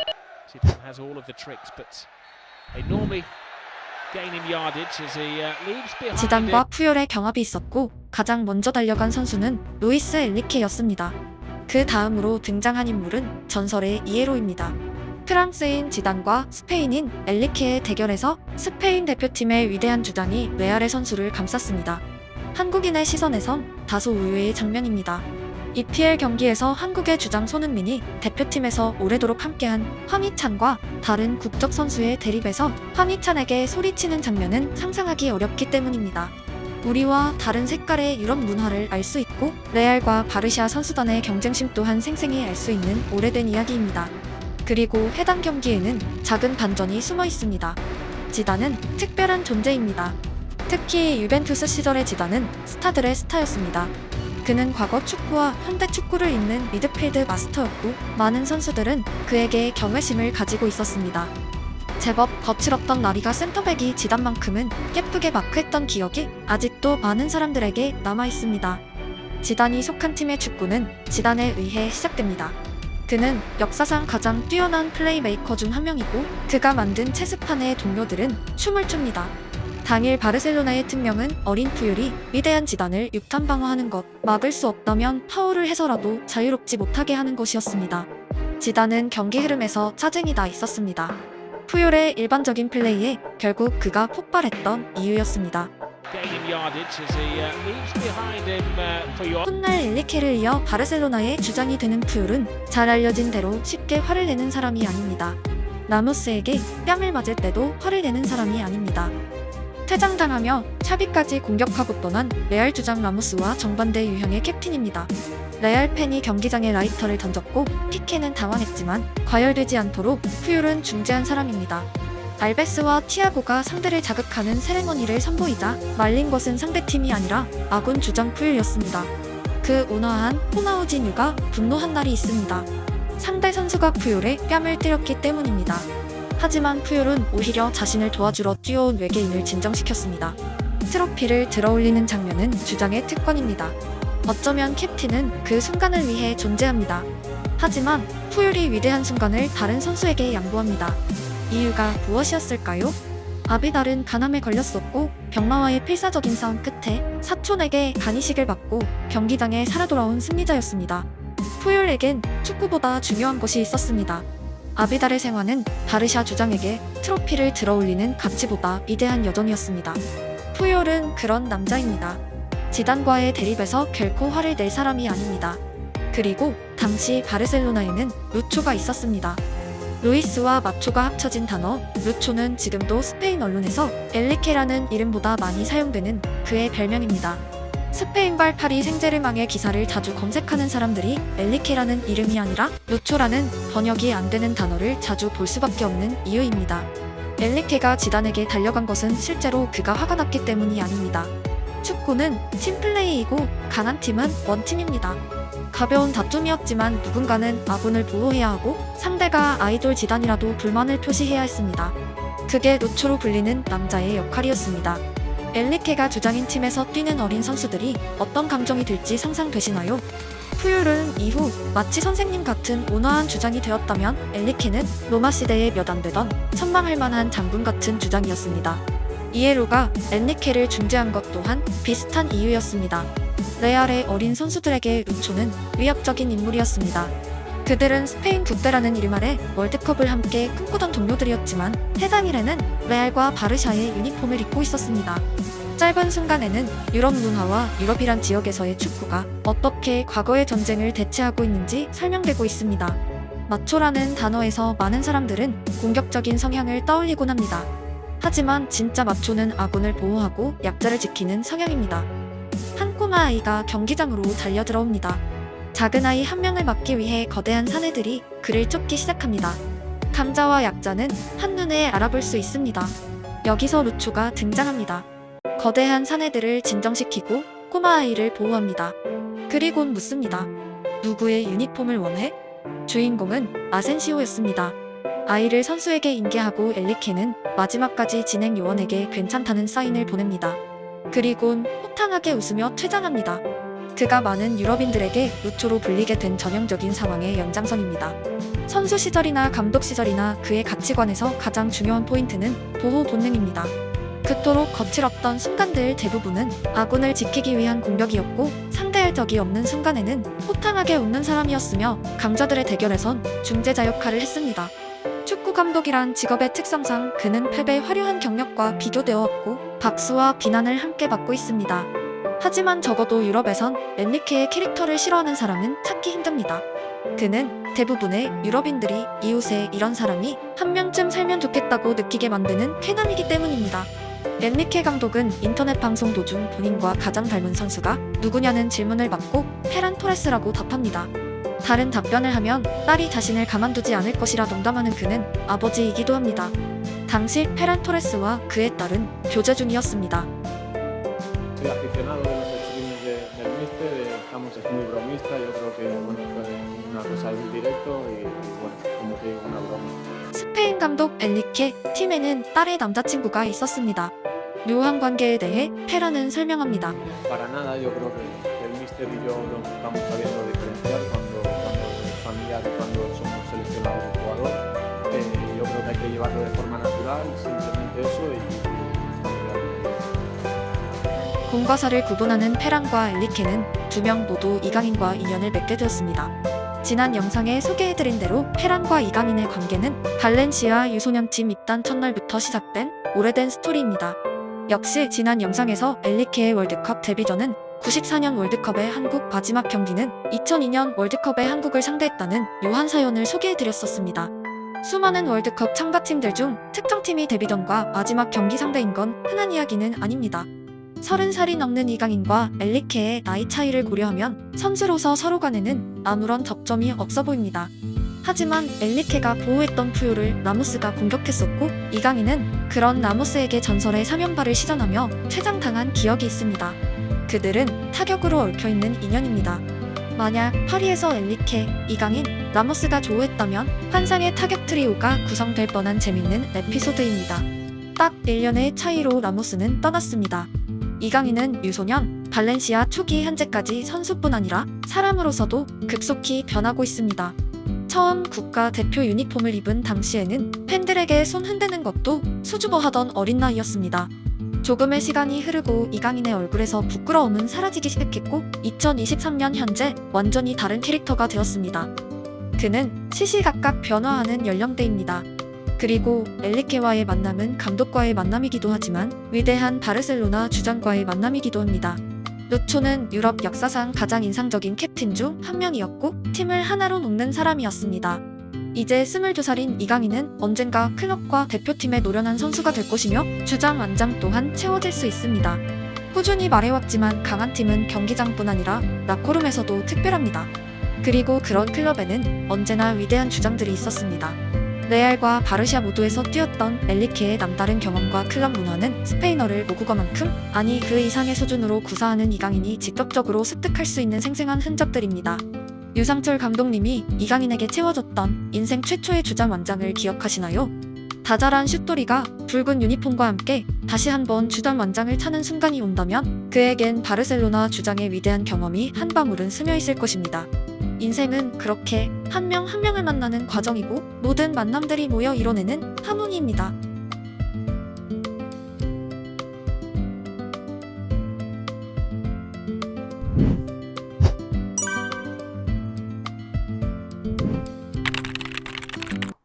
Zidane has all of the tricks, but they normally gain in yardage as he leaves behind. 지단과 푸열의 경합이 있었고 가장 먼저 달려간 선수는 루이스 엔리케였습니다. 그 다음으로 등장한 인물은 전설의 이에로입니다. 프랑스인 지단과 스페인인 엔리케의 대결에서 스페인 대표팀의 위대한 주장이 레알의 선수를 감쌌습니다. 한국인의 시선에선 다소 의외의 장면입니다. EPL 경기에서 한국의 주장 손흥민이 대표팀에서 오래도록 함께한 황희찬과 다른 국적 선수의 대립에서 황희찬에게 소리치는 장면은 상상하기 어렵기 때문입니다. 우리와 다른 색깔의 유럽 문화를 알 수 있고 레알과 바르샤 선수단의 경쟁심 또한 생생히 알 수 있는 오래된 이야기입니다. 그리고 해당 경기에는 작은 반전이 숨어 있습니다. 지단은 특별한 존재입니다. 특히 유벤투스 시절의 지단은 스타들의 스타였습니다. 그는 과거 축구와 현대 축구를 잇는 미드필드 마스터였고 많은 선수들은 그에게 경외심을 가지고 있었습니다. 제법 거칠었던 라리가 센터백이 지단만큼은 예쁘게 마크했던 기억이 아직도 많은 사람들에게 남아있습니다. 지단이 속한 팀의 축구는 지단에 의해 시작됩니다. 그는 역사상 가장 뛰어난 플레이메이커 중 한 명이고 그가 만든 체스판의 동료들은 춤을 춥니다. 당일 바르셀로나의 팀명은 어린 푸율이 위대한 지단을 육탄 방어하는 것, 막을 수 없다면 파울을 해서라도 자유롭지 못하게 하는 것이었습니다. 지단은 경기 흐름에서 짜증이 나 있었습니다. 푸율의 일반적인 플레이에 결국 그가 폭발했던 이유였습니다. 훗날 엔리케를 이어 바르셀로나의 주장이 되는 푸율은 잘 알려진 대로 쉽게 화를 내는 사람이 아닙니다. 라모스에게 뺨을 맞을 때도 화를 내는 사람이 아닙니다. 퇴장당하며 샤비까지 공격하고 떠난 레알 주장 라모스와 정반대 유형의 캡틴입니다. 레알 팬이 경기장에 라이터를 던졌고 피케는 당황했지만 과열되지 않도록 푸율은 중재한 사람입니다. 알베스와 티아고가 상대를 자극하는 세레머니를 선보이자 말린 것은 상대팀이 아니라 아군 주장 푸율이었습니다. 그 온화한 호나우지뉴가 분노한 날이 있습니다. 상대 선수가 푸율에 뺨을 때렸기 때문입니다. 하지만 푸율은 오히려 자신을 도와주러 뛰어온 외계인을 진정시켰습니다. 트로피를 들어올리는 장면은 주장의 특권입니다. 어쩌면 캡틴은 그 순간을 위해 존재합니다. 하지만 푸율이 위대한 순간을 다른 선수에게 양보합니다. 이유가 무엇이었을까요? 아비달은 간암에 걸렸었고 병마와의 필사적인 싸움 끝에 사촌에게 간이식을 받고 경기장에 살아 돌아온 승리자였습니다. 푸율에겐 축구보다 중요한 것이 있었습니다. 아비달의 생활은 바르샤 주장에게 트로피를 들어올리는 가치보다 위대한 여정이었습니다. 푸율은 그런 남자입니다. 지단과의 대립에서 결코 화를 낼 사람이 아닙니다. 그리고 당시 바르셀로나에는 루초가 있었습니다. 루이스와 마초가 합쳐진 단어 루초는 지금도 스페인 언론에서 엘리케라는 이름보다 많이 사용되는 그의 별명입니다. 스페인발 파리 생제르맹의 기사를 자주 검색하는 사람들이 엘리케라는 이름이 아니라 루초라는 번역이 안 되는 단어를 자주 볼 수밖에 없는 이유입니다. 엘리케가 지단에게 달려간 것은 실제로 그가 화가 났기 때문이 아닙니다. 축구는 팀플레이이고 강한 팀은 원팀입니다. 가벼운 다툼이었지만 누군가는 아군을 보호해야 하고 상대가 아이돌 지단이라도 불만을 표시해야 했습니다. 그게 루초로 불리는 남자의 역할이었습니다. 엘리케가 주장인 팀에서 뛰는 어린 선수들이 어떤 감정이 들지 상상되시나요? 푸율은 이후 마치 선생님 같은 온화한 주장이 되었다면 엘리케는 로마 시대에 몇 안 되던 선망할 만한 장군 같은 주장이었습니다. 이에로가 엔리케를 중재한 것 또한 비슷한 이유였습니다. 레알의 어린 선수들에게 루초는 위협적인 인물이었습니다. 그들은 스페인 국대라는 이름 아래 월드컵을 함께 꿈꾸던 동료들이었지만 해당 일에는 레알과 바르샤의 유니폼을 입고 있었습니다. 짧은 순간에는 유럽 문화와 유럽이란 지역에서의 축구가 어떻게 과거의 전쟁을 대체하고 있는지 설명되고 있습니다. 마초라는 단어에서 많은 사람들은 공격적인 성향을 떠올리곤 합니다. 하지만 진짜 마초는 아군을 보호하고 약자를 지키는 성향입니다. 한 꼬마 아이가 경기장으로 달려들어옵니다. 작은 아이 한 명을 막기 위해 거대한 사내들이 그를 쫓기 시작합니다. 강자와 약자는 한눈에 알아볼 수 있습니다. 여기서 루초가 등장합니다. 거대한 사내들을 진정시키고 꼬마 아이를 보호합니다. 그리곤 묻습니다. 누구의 유니폼을 원해? 주인공은 아센시오였습니다. 아이를 선수에게 인계하고 엘리케는 마지막까지 진행 요원에게 괜찮다는 사인을 보냅니다. 그리곤 호탕하게 웃으며 퇴장합니다. 그가 많은 유럽인들에게 루초로 불리게 된 전형적인 상황의 연장선입니다. 선수 시절이나 감독 시절이나 그의 가치관에서 가장 중요한 포인트는 보호 본능입니다. 그토록 거칠었던 순간들 대부분은 아군을 지키기 위한 공격이었고 상대할 적이 없는 순간에는 호탕하게 웃는 사람이었으며 강자들의 대결에선 중재자 역할을 했습니다. 축구 감독이란 직업의 특성상 그는 패배의 화려한 경력과 비교되어 왔고 박수와 비난을 함께 받고 있습니다. 하지만 적어도 유럽에선 엔리케의 캐릭터를 싫어하는 사람은 찾기 힘듭니다. 그는 대부분의 유럽인들이 이웃에 이런 사람이 한 명쯤 살면 좋겠다고 느끼게 만드는 쾌남이기 때문입니다. 엔리케 감독은 인터넷 방송 도중 본인과 가장 닮은 선수가 누구냐는 질문을 받고 페란 토레스라고 답합니다. 다른 답변을 하면 딸이 자신을 가만두지 않을 것이라 농담하는 그는 아버지이기도 합니다. 당시 페란 토레스와 그의 딸은 교제 중이었습니다. Soy aficionado de los streams del Mister, estamos, es muy bromista, yo creo que bueno, fue una cosa de directo y bueno, como que una broma. 스페인 감독 엔리케 팀에는 딸의 남자친구가 있었습니다. 묘한 관계에 대해 페란은 설명합니다. Para nada, yo creo que el Mister y yo nos estamos sabiendo diferenciar cuando es familiar y cuando somos seleccionados de jugador. Yo creo que hay que llevarlo de forma natural, simplemente eso y estamos de acuerdo. 공과 사를 구분하는 페란과 엔리케는 두 명 모두 이강인과 인연을 맺게 되었습니다. 지난 영상에 소개해드린 대로 페란과 이강인의 관계는 발렌시아 유소년팀 입단 첫날부터 시작된 오래된 스토리입니다. 역시 지난 영상에서 엔리케의 월드컵 데뷔전은 94년 월드컵의 한국 마지막 경기는 2002년 월드컵의 한국을 상대했다는 묘한 사연을 소개해드렸었습니다. 수많은 월드컵 참가팀들 중 특정팀이 데뷔전과 마지막 경기 상대인 건 흔한 이야기는 아닙니다. 30살이 넘는 이강인과 엔리케의 나이 차이를 고려하면 선수로서 서로 간에는 아무런 접점이 없어 보입니다. 하지만 엔리케가 보호했던 푸요를 라모스가 공격했었고 이강인은 그런 라모스에게 전설의 사면발을 시전하며 퇴장당한 기억이 있습니다. 그들은 타격으로 얽혀있는 인연입니다. 만약 파리에서 엔리케, 이강인, 라모스가 조우했다면 환상의 타격 트리오가 구성될 뻔한 재밌는 에피소드입니다. 딱 1년의 차이로 라모스는 떠났습니다. 이강인은 유소년, 발렌시아 초기 현재까지 선수뿐 아니라 사람으로서도 급속히 변하고 있습니다. 처음 국가대표 유니폼을 입은 당시에는 팬들에게 손 흔드는 것도 수줍어하던 어린 나이였습니다. 조금의 시간이 흐르고 이강인의 얼굴에서 부끄러움은 사라지기 시작했고 2023년 현재 완전히 다른 캐릭터가 되었습니다. 그는 시시각각 변화하는 연령대입니다. 그리고 엔리케와의 만남은 감독과의 만남이기도 하지만 위대한 바르셀로나 주장과의 만남이기도 합니다. 루초는 유럽 역사상 가장 인상적인 캡틴 중 한 명이었고 팀을 하나로 묶는 사람이었습니다. 이제 22살인 이강인은 언젠가 클럽과 대표팀에 노련한 선수가 될 것이며 주장 완장 또한 채워질 수 있습니다. 꾸준히 말해왔지만 강한 팀은 경기장뿐 아니라 라코룸에서도 특별합니다. 그리고 그런 클럽에는 언제나 위대한 주장들이 있었습니다. 레알과 바르샤 모두에서 뛰었던 엔리케의 남다른 경험과 클럽 문화는 스페인어를 모국어만큼 아니 그 이상의 수준으로 구사하는 이강인이 직접적으로 습득할 수 있는 생생한 흔적들입니다. 유상철 감독님이 이강인에게 채워줬던 인생 최초의 주장 완장을 기억하시나요? 다자란 슛돌이가 붉은 유니폼과 함께 다시 한번 주장 완장을 차는 순간이 온다면 그에겐 바르셀로나 주장의 위대한 경험이 한 방울은 스며있을 것입니다. 인생은 그렇게 한 명 한 명을 만나는 과정이고 모든 만남들이 모여 이뤄내는 하모니입니다.